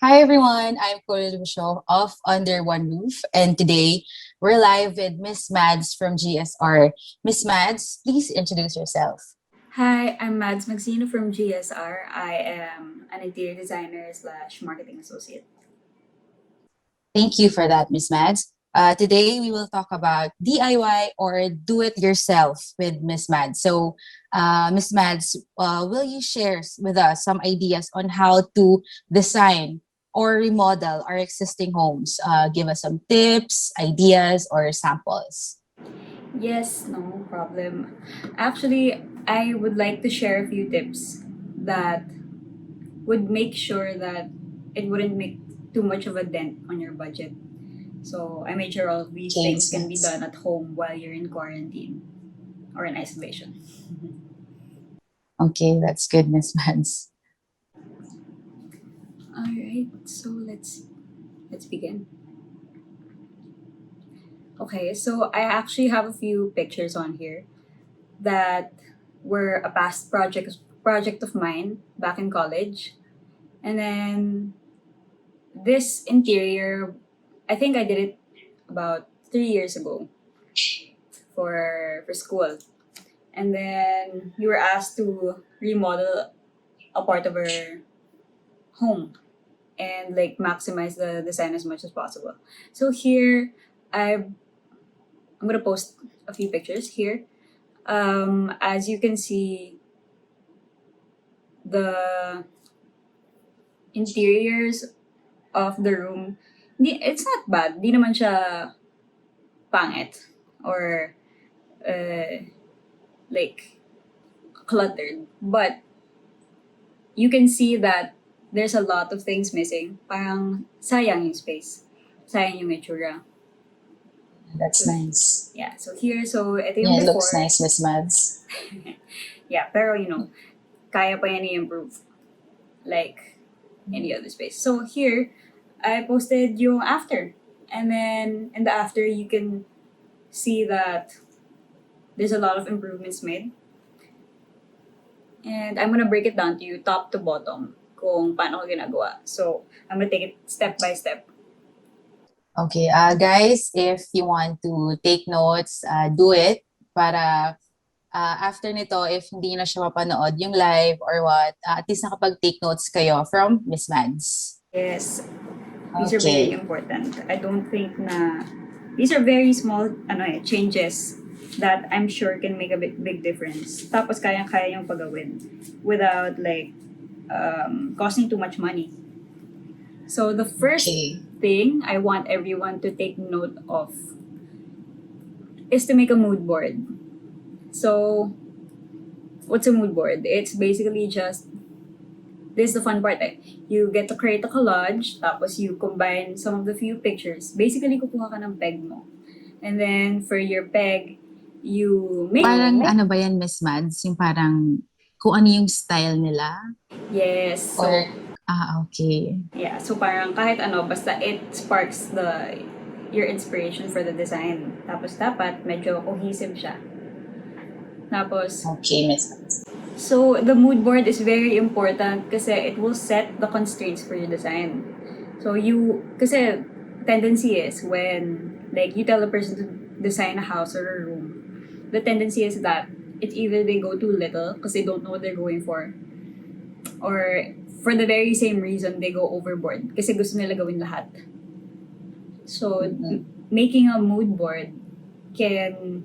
Hi everyone, I'm Coral Show of Under One Roof, and today we're live with Miss Mads from GSR. Miss Mads, please introduce yourself. Hi, I'm Mads Magsino from GSR. I am an interior designer slash marketing associate. Thank you for that, Miss Mads. Today we will talk about DIY or do it yourself with Miss Mads. Miss Mads, will you share with us some ideas on how to design or remodel our existing homes? Give us some tips, ideas, or samples. Yes, no problem. Actually, I would like to share a few tips that would make sure that it wouldn't make too much of a dent on your budget. So I made sure all of these Okay, things Miss can be Mads. done at home while you're in quarantine or in isolation. Okay, that's good, Miss Mads. All right, so let's begin. Okay, so I actually have a few pictures on here that were a past project of mine back in college. And then this interior, I think I did it about 3 years ago for school. And then we were asked to remodel a part of our home and like maximize the design as much as possible. So here I'm gonna post a few pictures here. As you can see, the interiors of the room, it's not bad. Di naman siya pangit or uh, like cluttered. But you can see that there's a lot of things missing. Parang sayang yung space. Sayang yung itsura. That's So, nice. yeah. So here, so ito yung Yeah, it looks before. nice, Miss Mads. Yeah, pero kaya pa yan i-improve. Like any other space. So here, I posted yung after. And then in the after, you can see that there's a lot of improvements made. And I'm gonna break it down to you top to bottom kung paano ko ginagawa. So, I'm gonna take it step by step. Okay, guys, if you want to take notes, do it para after nito, if hindi na siya mapanood yung live or what, at least nakapag-take notes kayo from Miss Mads. Yes, these are very Okay. important. I don't think na these are very small changes that I'm sure can make a big difference. Tapos kayang-kaya yung pagawin without like costing too much money. So the first Okay. thing I want everyone to take note of is to make a mood board. So what's a mood board? It's basically just this is the fun part eh. You get to create a collage, tapos you combine some of the few pictures. Basically, kukuha ka ng peg mo. And then for your peg, you make Parang ano ba yan, Miss Mads? Yung parang kung ano yung style nila? yes. Or, So okay. yeah, so parang kahit ano basta it sparks the your inspiration for the design. Tapos dapat medyo cohesive siya. Tapos Okay, Miss Mads. so the mood board is very important kasi it will set the constraints for your design. So kasi tendency is when like you tell a person to design a house or a room, the tendency is that it's either they go too little because they don't know what they're going for, or for the very same reason they go overboard kasi gusto nila gawin lahat. So making a mood board can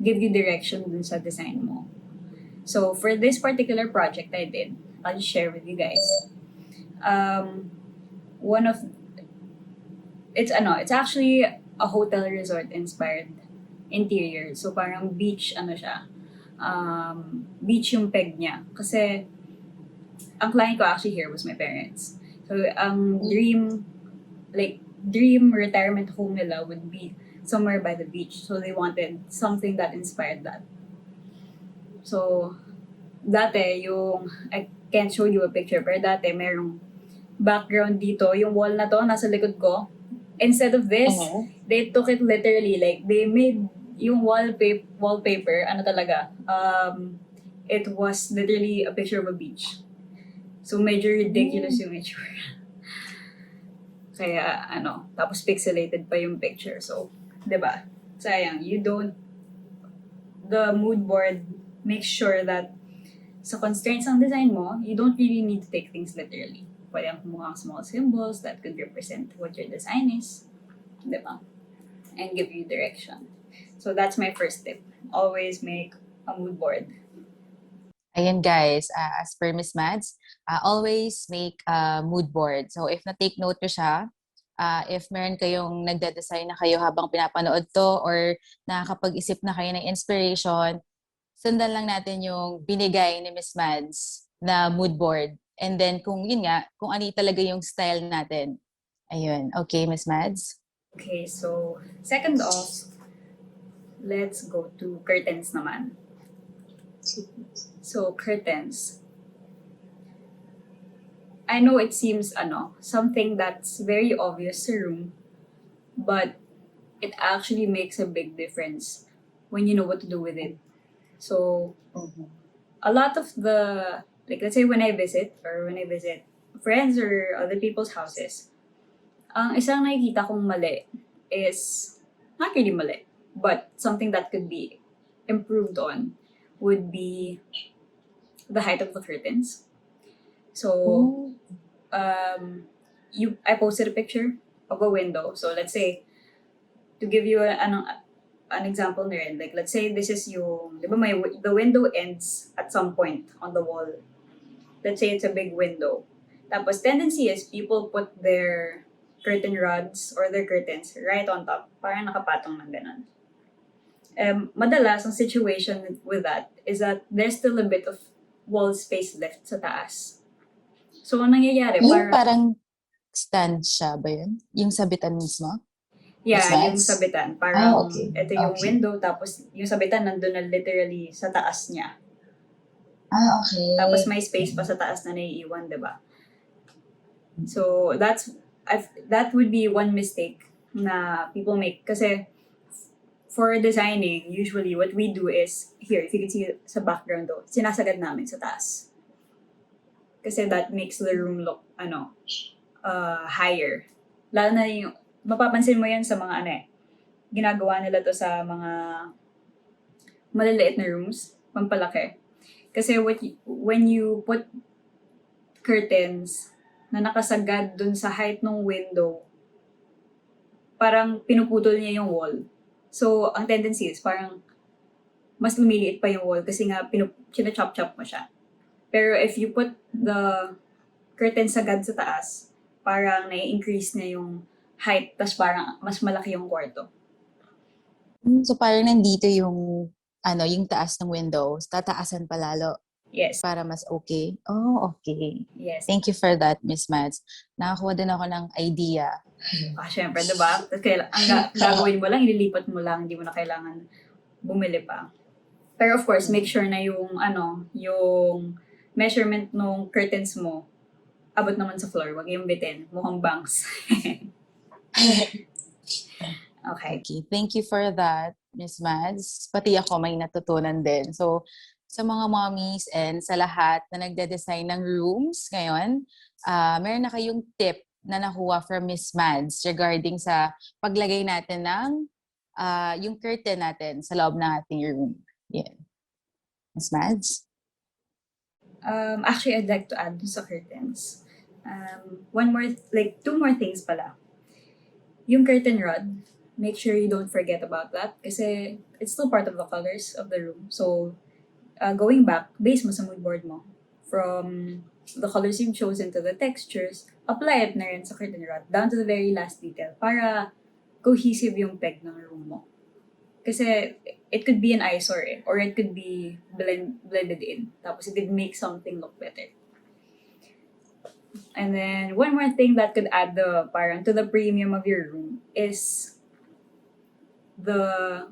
give you direction dun sa design mo. So for this particular project I did, I'll just share with you guys. One of it's actually a hotel resort inspired interior. So parang beach siya. Beach yung peg niya. Kasi ang client ko actually here was my parents. So ang dream retirement home nila would be somewhere by the beach. So they wanted something that inspired that. So dati I can't show you a picture, pero dati merong background dito, yung wall na to, nasa likod ko. Instead of this, they took it literally, like, they made yung wallpaper, ano talaga, it was literally a picture of a beach. So medyo ridiculous yung itsura. Kaya tapos pixelated pa yung picture. So, 'di ba? Sayang, the mood board makes sure that sa constraints ng design mo, you don't really need to take things literally. Pwede ang kumuha ng small symbols that could represent what your design is, 'di ba? And give you direction. So that's my first tip. Always make a mood board. Ayan guys, as per Miss Mads, always make a mood board. So if na-take note ko siya, if meron kayong nagde-design na kayo habang pinapanood to or nakakapag-isip na kayo ng inspiration, sundan lang natin yung binigay ni Miss Mads na mood board. And then kung yun nga, kung ano talaga yung style natin. Ayun. Okay, Miss Mads? Okay, so second off, let's go to curtains naman. So curtains. I know it seems something that's very obvious sa room, but it actually makes a big difference when you know what to do with it. So a lot of let's say when I visit friends or other people's houses, ang isang nakikita kong mali is not really mali, but something that could be improved on would be the height of the curtains. So, I posted a picture of a window. So let's say, to give you an example na rin, like let's say this is yung, di ba the window ends at some point on the wall. Let's say it's a big window. Tapos tendency is people put their curtain rods or their curtains right on top. Parang nakapatong ng ganun. Madalas, ang situation with that is that there's still a bit of wall space left sa taas. So, ang nangyayari, Yung parang stand siya ba yun? Yung sabitan mismo? yeah, Miss yung Mads? sabitan. Parang, Okay. ito yung Okay. window, tapos yung sabitan nandun na literally sa taas niya. Okay. Tapos may space pa sa taas na naiiwan, di ba? So, that would be one mistake na people make. Kasi, for designing, usually what we do is, here, if you can see sa background though, sinasagad namin sa taas. Kasi that makes the room look, higher. Lalo na yung, mapapansin mo yan sa mga ginagawa nila to sa mga maliliit na rooms, pampalaki. Kasi when you put curtains na nakasagad dun sa height ng window, parang pinuputol niya yung wall. So, ang tendency is parang mas lumiliit pa yung wall kasi nga china-chop-chop mo siya. Pero if you put the curtain sagad sa taas, parang nai-increase na yung height, tas parang mas malaki yung kwarto. So parang nandito yung yung taas ng window, tataasan pa lalo Yes. para mas okay. Oh, okay. Yes. Thank you for that, Miss Mads. Nakakuha din ako ng idea. Syempre, diba? Ang gagawin mo lang, ililipat mo lang, hindi mo na kailangan bumili pa. Pero of course, make sure na yung measurement ng curtains mo abot naman sa floor, wag yung bitin, mukhang bangs. Okay. Thank you for that, Miss Mads. Pati ako may natutunan din. So, sa mga mommies and sa lahat na nagde-design ng rooms ngayon, meron na kayong tip na nakuha from Miss Mads regarding sa paglagay natin ng yung curtain natin sa loob ng ating room. Yeah. Miss Mads? Actually, I'd like to add sa curtains. Two more things pala. Yung curtain rod, make sure you don't forget about that kasi it's still part of the colors of the room. So, going back, base mo sa mood board mo. From the colors you've chosen to the textures, apply it na rin sa curtain rod down to the very last detail para cohesive yung peg ng room mo. Kasi it could be an eyesore or it could be blended in. Tapos it could make something look better. And then one more thing that could add to the premium of your room is the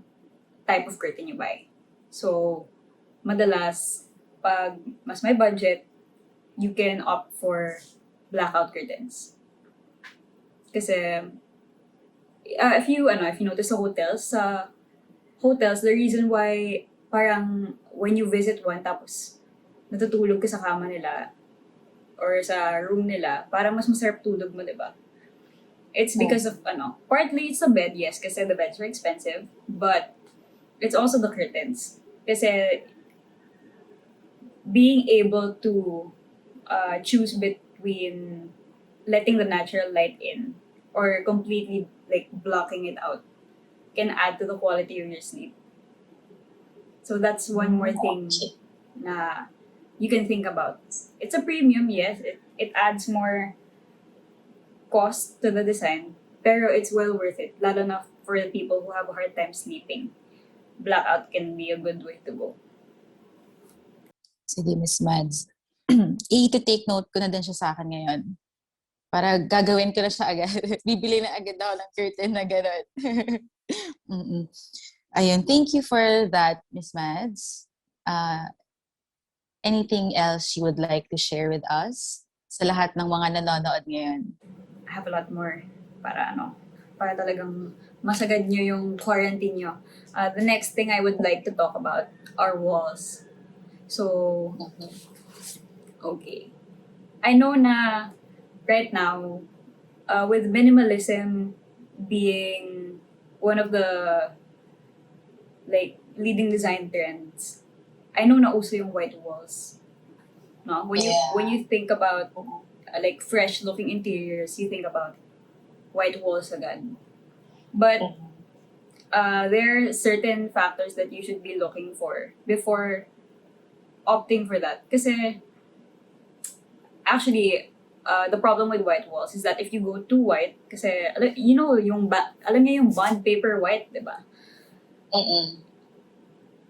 type of curtain you buy. So, madalas, pag mas may budget, you can opt for blackout curtains. Kasi, if you notice sa hotels, the reason why parang when you visit one tapos natutulog ka sa kama nila or sa room nila, parang mas masarap tulog mo, diba? It's Oh. because of partly it's the bed, yes, kasi the beds are expensive, but it's also the curtains. Kasi being able to choose between letting the natural light in or completely like blocking it out can add to the quality of your sleep. So that's one more thing Okay. na you can think about. It's a premium, yes. It adds more cost to the design, pero it's well worth it, lalo na for the people who have a hard time sleeping. Blackout can be a good way to go. Sige, Miss Mads. I-take note ko na din siya sa akin ngayon. Para gagawin ko na siya agad. Bibili na agad ako ng curtain na gano'n. Mm-mm. Ayun, thank you for that, Miss Mads. Uh, Anything else you would like to share with us sa lahat ng mga nanonood ngayon? I have a lot more para para talagang masagad nyo yung quarantine nyo. The next thing I would like to talk about are walls. So, okay. I know na right now, with minimalism being one of the like leading design trends, I know na uso yung white walls. No, when you think about like fresh looking interiors, you think about white walls agad. But there are certain factors that you should be looking for before opting for that. Kasi actually, the problem with white walls is that if you go too white, kasi alam niyo yung bond paper white, di ba?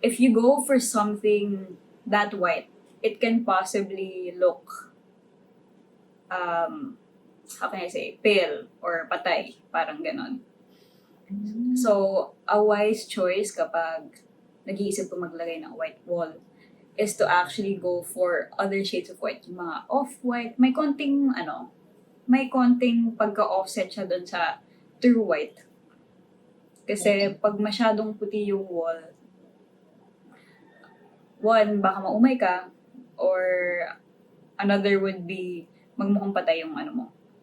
If you go for something that white, it can possibly look how can I say, pale or patay, parang ganon. So, a wise choice kapag nag-iisip ko maglagay ng white wall is to actually go for other shades of white. Yung mga off-white, may konting pagka-offset siya dun sa true white. Kasi pag masyadong puti yung wall, one, baka maumay ka, or another would be magmukhang patay yung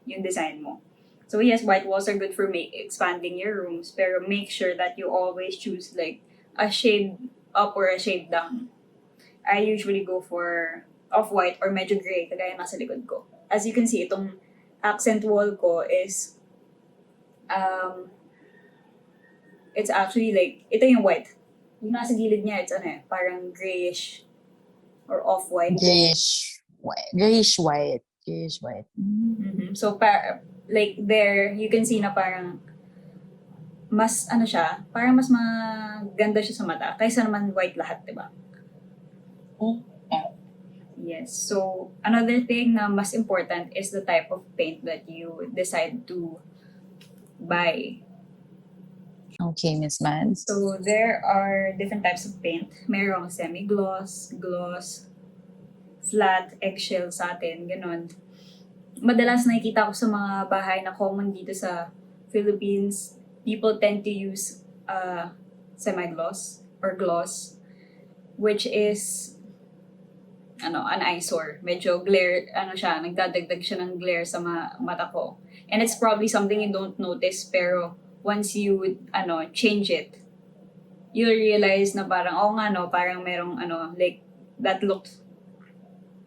yung design mo. So yes, white walls are good for expanding your rooms, pero make sure that you always choose like a shade up or a shade down. I usually go for off-white or medyo gray, kagaya nasa likod ko. As you can see, itong accent wall ko is, it's actually like, ito yung white. Yung nasa gilid niya, it's parang grayish or off-white. Grayish white. Grayish white. Grayish white. Mm-hmm. So, like there, you can see na parang mas siya, parang mas maganda siya sa mata kaysa naman white lahat, di ba? Yes. So, another thing na mas important is the type of paint that you decide to buy. Okay, Miss Mads. So, there are different types of paint. Merong semi-gloss, gloss, flat, eggshell, satin, ganon. Madalas nakikita ko sa mga bahay na common dito sa Philippines, people tend to use semi-gloss or gloss, which is an eyesore. Medyo glare, siya, nagdadagdag siya ng glare sa mata ko. And it's probably something you don't notice, pero once you, change it, you'll realize na parang, parang merong, like, that looked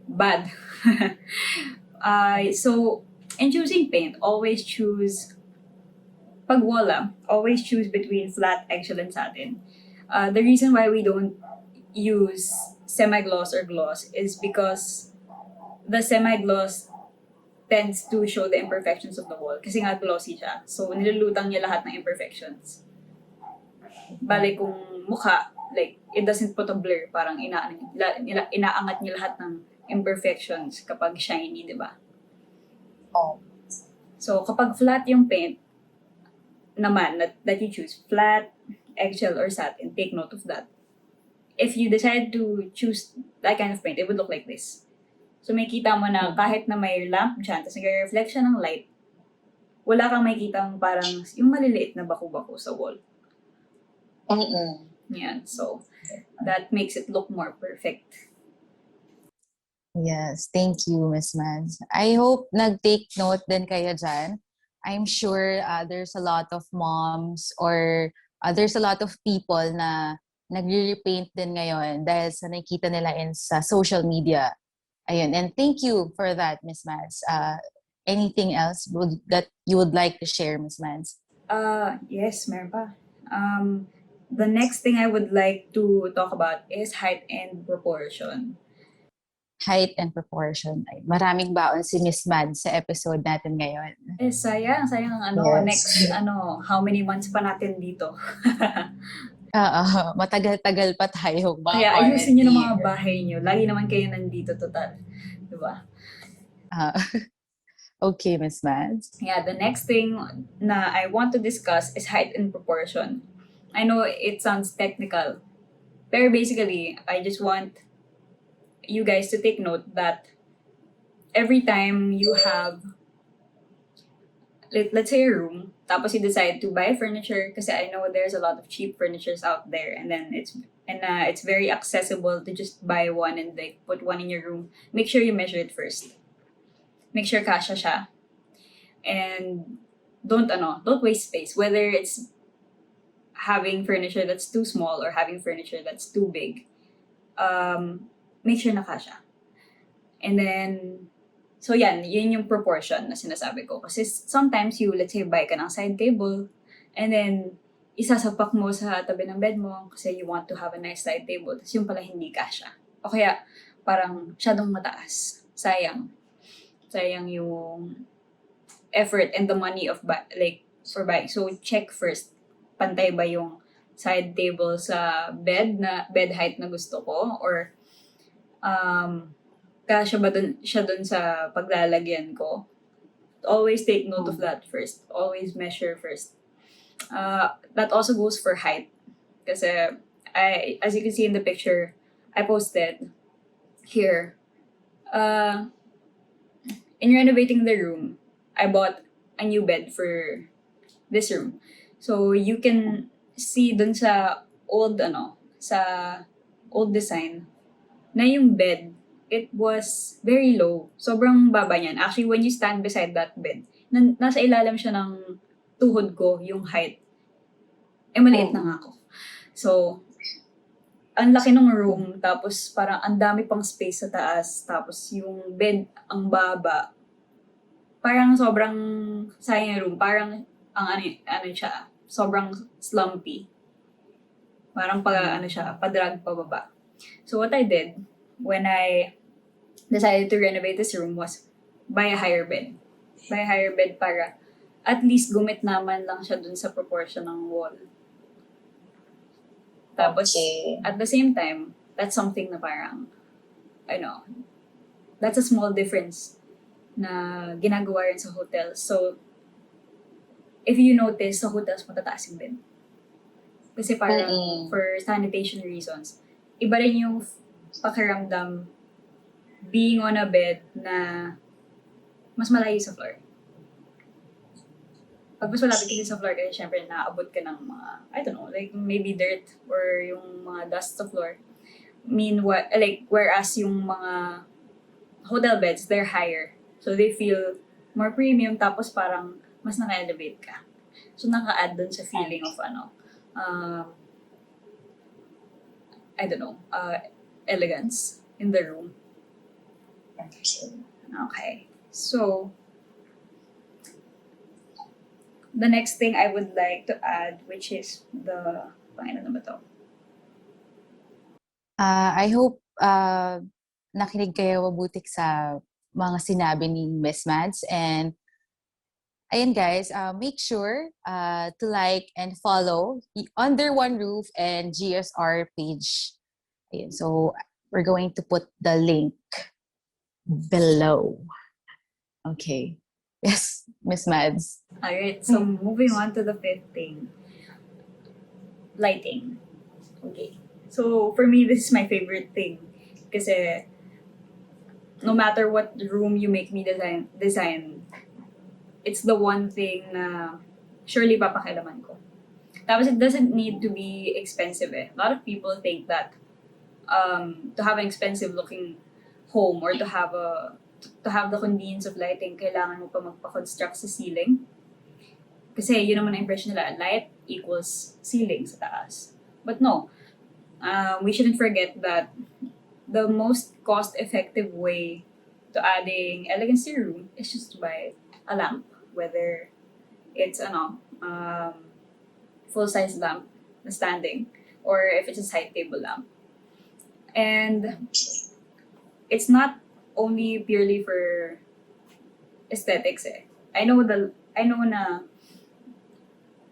bad. So, in choosing paint, always choose, always choose between flat, eggshell, and satin. The reason why we don't use semi-gloss or gloss is because the semi-gloss tends to show the imperfections of the wall kasi nga glossy siya. So, nilulutang niya lahat ng imperfections. Bale kung mukha, like, it doesn't put a blur. Parang inaangat niya lahat ng imperfections kapag shiny, di ba? Oh. So, kapag flat yung paint naman that you choose, flat, eggshell, or satin, take note of that. If you decide to choose that kind of paint, it would look like this. So, may kita mo na kahit na may lamp dyan, tapos nag-reflect siya ng light, wala kang makikita parang yung maliliit na baku-baku sa wall. Yan. So, that makes it look more perfect. Yes, thank you, Miss Mads. I hope nag-take note din kayo dyan. I'm sure there's a lot of moms or there's a lot of people na nagre-repaint din ngayon dahil sa nakikita nila sa social media. Ayun. And thank you for that, Miss Mads. Anything else that you would like to share, Miss Mads? Yes, meron pa. The next thing I would like to talk about is height and proportion. Height and proportion. Ay, maraming baon si Miss Mads sa episode natin ngayon. Sayang ang Yes. next, how many months pa natin dito. Matagal-tagal pa tayo Kaya ayusin nyo ng mga quarantine. bahay nyo. Lagi naman kayo nandito total. Diba? Uh, okay, Miss Mads. Yeah, the next thing na I want to discuss is height and proportion. I know it sounds technical, pero basically, I just want you guys to take note that every time you have, let's say, a room, tapos you decide to buy furniture, kasi I know there's a lot of cheap furnitures out there, and then it's very accessible to just buy one and like put one in your room. Make sure you measure it first. Make sure kasha siya. And don't waste space, whether it's having furniture that's too small or having furniture that's too big. Make sure na kasha. And then, so yun yung proportion na sinasabi ko. Kasi sometimes let's say, buy ka ng side table, and then, isasapak mo sa tabi ng bed mo kasi you want to have a nice side table. Tapos yung pala hindi kasha. O kaya, parang masyadong mataas. Sayang yung effort and the money for buying. So, check first. Pantay ba yung side table sa bed height na gusto ko? Or, kasya ba siya dun sa paglalagyan ko? Always take note of that first. Always measure first. That also goes for height. Kasi, as you can see in the picture I posted here, in renovating the room, I bought a new bed for this room. So, you can see dun sa old design, na yung bed, it was very low. Sobrang baba niyan. Actually, when you stand beside that bed, nasa ilalim siya ng tuhod ko, yung height. Maliit na nga ako. So, ang laki ng room, tapos parang ang dami pang space sa taas, tapos yung bed, ang baba. Parang sobrang sayang yung room. Parang, siya, sobrang slumpy. Parang padrag pababa. So what I did when I decided to renovate this room was buy a higher bed. Buy a higher bed para at least gumit naman lang siya dun sa proportion ng wall. Tapos, at the same time, that's something na parang, that's a small difference na ginagawa rin sa hotels. So, if you notice, sa hotels matataas yung bed. Kasi parang for sanitation reasons, iba rin yung pakiramdam being on a bed na mas malayo sa floor. Pag mas malapit kasi sa floor, kasi syempre naaabot ka ng mga, I don't know, like maybe dirt or yung mga dust sa floor. Whereas yung mga hotel beds, they're higher. So they feel more premium, tapos parang mas naka-elevate ka. So naka-add dun sa feeling of elegance in the room. Okay. So, the next thing I would like to add, which is ano ba to? I hope nakinig kayo mabuti sa mga sinabi ni Miss Mads. And ayun guys, make sure to like and follow Under One Roof and GSR page. Ayun, so we're going to put the link below. Okay. Yes, Miss Mads. Alright, so moving on to the fifth thing. Lighting. Okay. So, for me, this is my favorite thing. Kasi, no matter what room you make me design, it's the one thing na surely papakialaman ko. Tapos, it doesn't need to be expensive eh. A lot of people think that to have an expensive looking home or to have the convenience of lighting, kailangan mo pa magpa-construct sa ceiling. Kasi yun naman ang impression nila, light equals ceiling sa taas. But no, we shouldn't forget that the most cost-effective way to adding elegance to your room is just to buy a lamp, whether it's full-size lamp na standing or if it's a side table lamp. And it's not only purely for aesthetics eh. I know na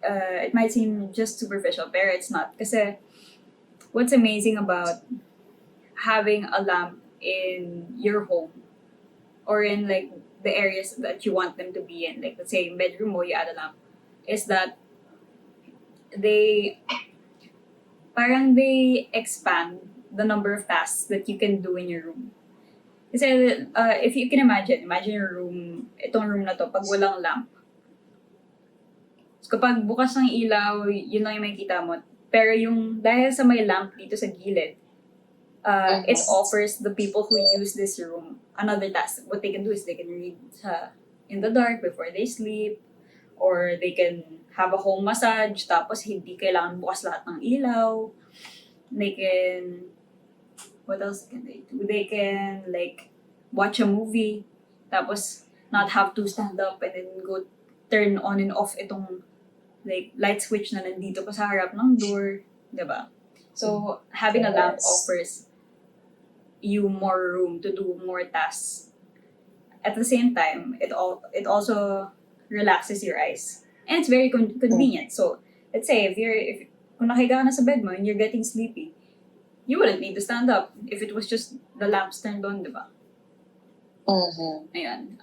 it might seem just superficial, pero it's not. Kasi what's amazing about having a lamp in your home or in like the areas that you want them to be in, like let's say bedroom mo, you add a lamp, is that they they expand the number of tasks that you can do in your room. Kasi if you can imagine your room, itong room na to, pag walang lamp, so kapag bukas ng ilaw, yun lang yung makikita mo. Pero yung, dahil sa may lamp dito sa gilid, it offers the people who use this room another task. What they can do is they can read in the dark before they sleep, or they can have a home massage, tapos hindi kailangan bukas lahat ng ilaw. They can, what else can they do? They can like watch a movie, tapos not have to stand up and then go turn on and off itong like light switch na nandito pa sa harap ng door, 'di ba? So having a lamp offers you more room to do more tasks. At the same time, it also relaxes your eyes, and it's very convenient. So let's say if kung nakahiga ka na sa bed mo and you're getting sleepy, you wouldn't need to stand up if it was just the lamps turned on, di ba? Ayan.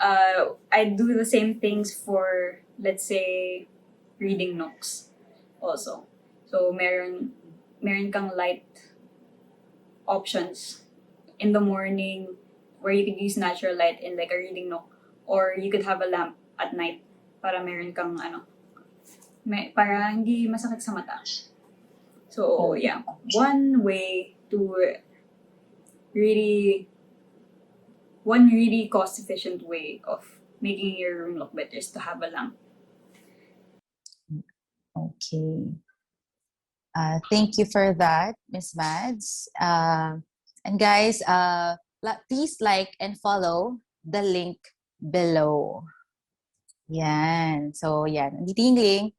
I do the same things for, let's say, reading nooks also. So, meron kang light options in the morning where you could use natural light in like a reading nook, or you could have a lamp at night para meron kang para hindi masakit sa mata. So, yeah, one really cost-efficient way of making your room look better is to have a lamp. Okay. Thank you for that, Miss Mads. And guys, please like and follow the link below. Yan. So, yan. Nandito yung link.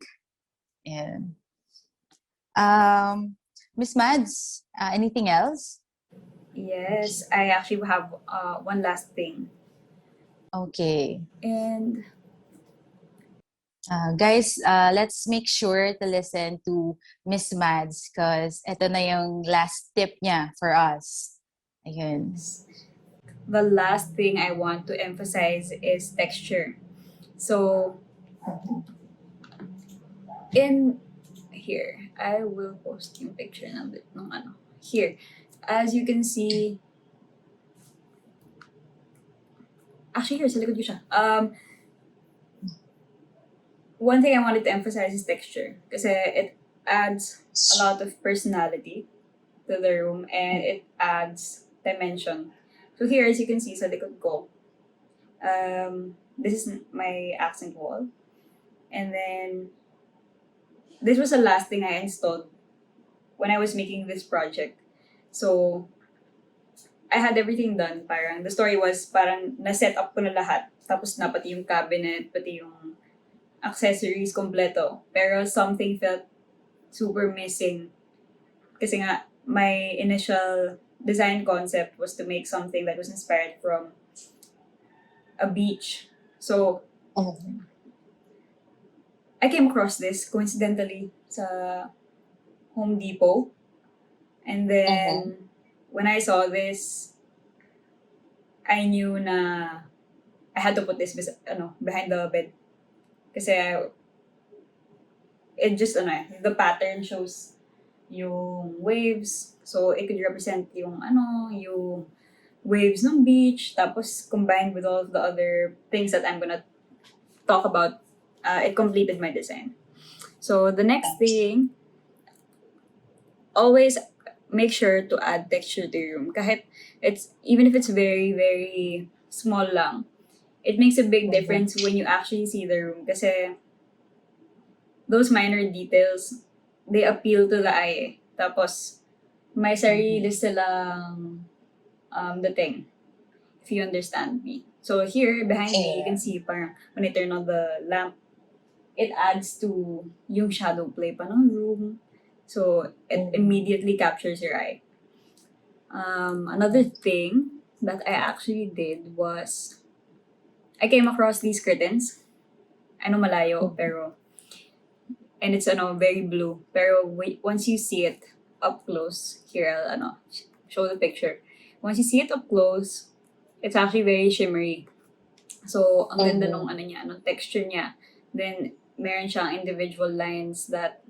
Yan. Miss Mads, anything else? Yes, I actually have one last thing. Okay. And guys, let's make sure to listen to Miss Mads because ito na yung last tip niya for us. Ayun. The last thing I want to emphasize is texture. So, in here, I will post yung picture ng here. As you can see, actually here, sa likod ko siya. One thing I wanted to emphasize is texture kasi it adds a lot of personality to the room and it adds dimension. So here, as you can see sa likod ko, this is my accent wall. And then, this was the last thing I installed when I was making this project. So, I had everything done. Parang, the story was, parang na-set up ko na lahat. Tapos na pati yung cabinet, pati yung accessories kompleto. Pero something felt super missing. Kasi nga, my initial design concept was to make something that was inspired from a beach. So, I came across this coincidentally sa Home Depot. And then, when I saw this, I knew na I had to put this behind the bed. Kasi it just, the pattern shows yung waves. So, it could represent yung waves ng beach. Tapos, combined with all of the other things that I'm gonna talk about, it completed my design. So, the next thing, always make sure to add texture to your room. Even if it's very, very small lang, it makes a big difference when you actually see the room. Kasi those minor details, they appeal to the eye. Eh. Tapos, may sarili silang the thing, if you understand me. So here, behind me, you can see parang when I turn on the lamp, it adds to yung shadow play pa ng room. So it immediately captures your eye. Another thing that I actually did was I came across these curtains. I know malayo, pero and it's very blue. Pero wait, once you see it up close, here I'll show the picture. Once you see it up close, it's actually very shimmery. So, ang ganda nung niya, nung texture niya. Then, meron siyang individual lines that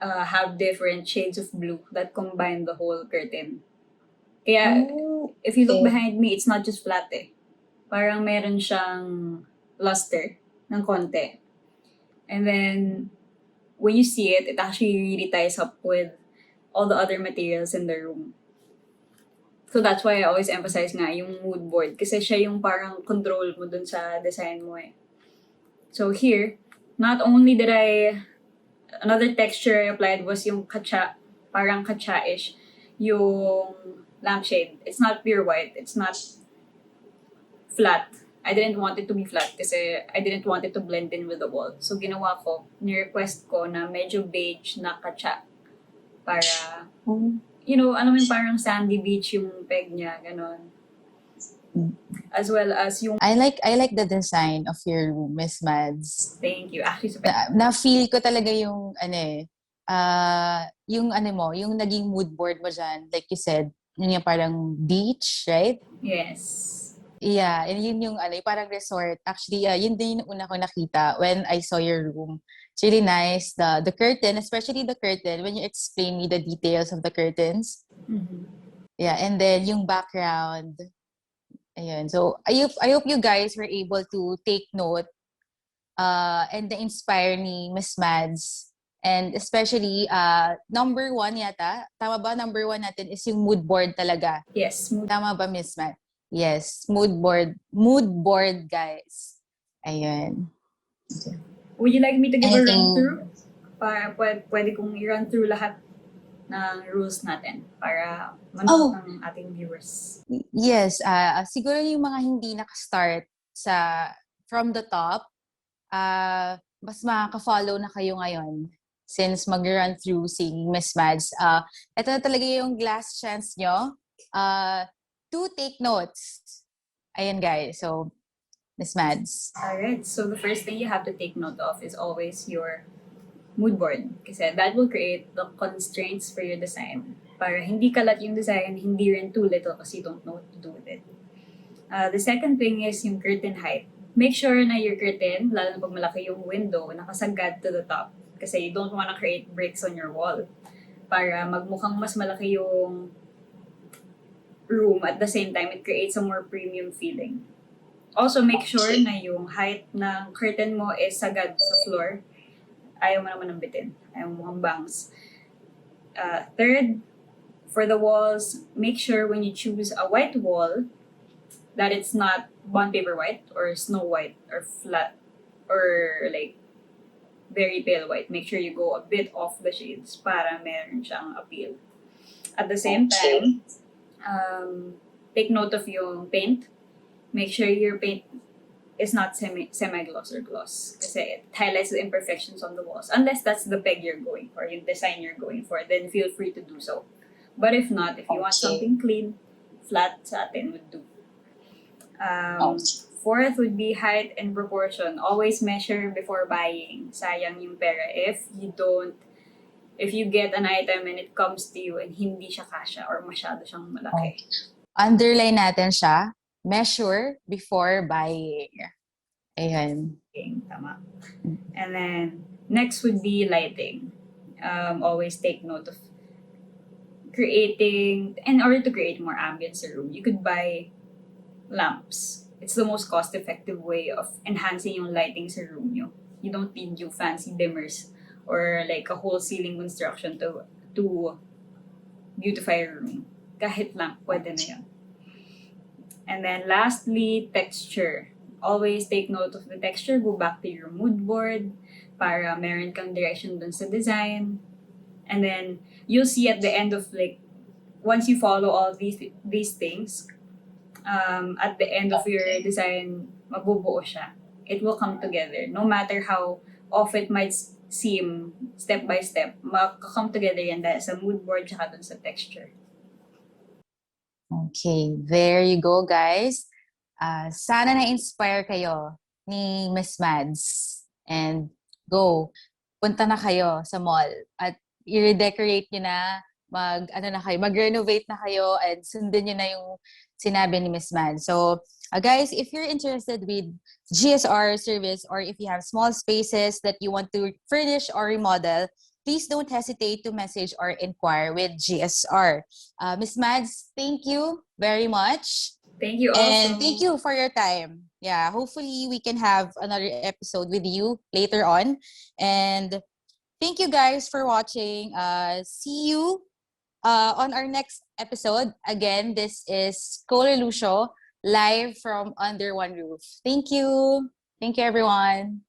have different shades of blue that combine the whole curtain. Kaya, if you look behind me, it's not just flat eh. Parang meron siyang luster ng konti. And then, when you see it, it actually really ties up with all the other materials in the room. So that's why I always emphasize nga yung mood board kasi siya yung parang control mo dun sa design mo eh. So here, not only did another texture I applied was yung katsa, parang katsa-ish, yung lampshade. It's not pure white, it's not flat. I didn't want it to be flat kasi I didn't want it to blend in with the wall. So ginawa ko, ni-request ko na medyo beige na katsa para alam mo yung parang sandy beach yung peg niya, ganon. As well as yung... I like the design of your room, Miss Mads. Thank you. Actually, super. Na-feel ko talaga yung, yung yung naging mood board mo dyan. Like you said, yun yung parang beach, right? Yes. Yeah, and yun yung parang resort. Actually, yun din yung una ko nakita when I saw your room. It's really nice. The curtain, especially the curtain, when you explain me the details of the curtains. Mm-hmm. Yeah, and then yung background. Ayun. So, I hope you guys were able to take note and na-inspire ni Miss Mads. And especially, number 1 yata. Tama ba? Number 1 natin is yung mood board talaga. Yes. Tama ba, Miss Mads? Yes, mood board. Mood board, guys. Ayun. Would you like me to give a run-through? Pwede kong i-run through lahat ng rules natin para manood ng ating viewers. Yes, siguro yung mga hindi nakastart from the top, mas makaka-follow na kayo ngayon since mag-run through si Miss Mads. Ito na talaga yung last chance nyo to take notes. Ayan guys, so Miss Mads. Alright, so the first thing you have to take note of is always your mood board. Kasi that will create the constraints for your design. Para hindi kalat yung design, hindi rin too little kasi you don't know what to do with it. The second thing is yung curtain height. Make sure na your curtain, lalo na pag malaki yung window, nakasagad to the top. Kasi you don't want to create breaks on your wall. Para magmukhang mas malaki yung room at the same time, it creates a more premium feeling. Also, make sure na yung height ng curtain mo is sagad sa floor. Ayaw mo naman ng bitin. Ayaw mo mukhang bangs. Third, for the walls, make sure when you choose a white wall that it's not bond paper white or snow white or flat or like very pale white. Make sure you go a bit off the shades para meron siyang appeal. At the same time, take note of yung paint. Make sure your paint is not semi-gloss or gloss kasi it highlights the imperfections on the walls. Unless that's the peg you're going for, yung design you're going for, then feel free to do so. But if not, if you want something clean, flat satin would do. Fourth would be height and proportion. Always measure before buying. Sayang yung pera if you get an item and it comes to you and hindi siya kasya or masyado siyang malaki. Underline natin siya. Measure before buying. Ayan. Tama. And then, next would be lighting. Always take note of in order to create more ambience in the room, you could buy lamps. It's the most cost-effective way of enhancing yung lighting sa room nyo. You don't need yung fancy dimmers or like a whole ceiling construction to beautify your room. Kahit lamp, pwede na yun. And then lastly, texture. always take note of the texture, go back to your mood board para meron kang direction dun sa design. And then you'll see at the end of like once you follow all these things, at the end of your design, mabubuo siya. It will come together. No matter how off it might seem step by step, makakome together yan dahil sa mood board tsaka dun sa texture. Okay, there you go, guys. Sana na-inspire kayo ni Miss Mads. And go, punta na kayo sa mall at i-redecorate nyo na, mag-renovate na kayo and sundin nyo na yung sinabi ni Miss Mads. So, guys, if you're interested with GSR service or if you have small spaces that you want to furnish or remodel, please don't hesitate to message or inquire with GSR. Miss Mads, thank you very much. Thank you And also. thank you for your time. Yeah, hopefully we can have another episode with you later on. And thank you guys for watching. See you on our next episode. Again, this is Cole Lucio live from Under One Roof. Thank you. Thank you, everyone.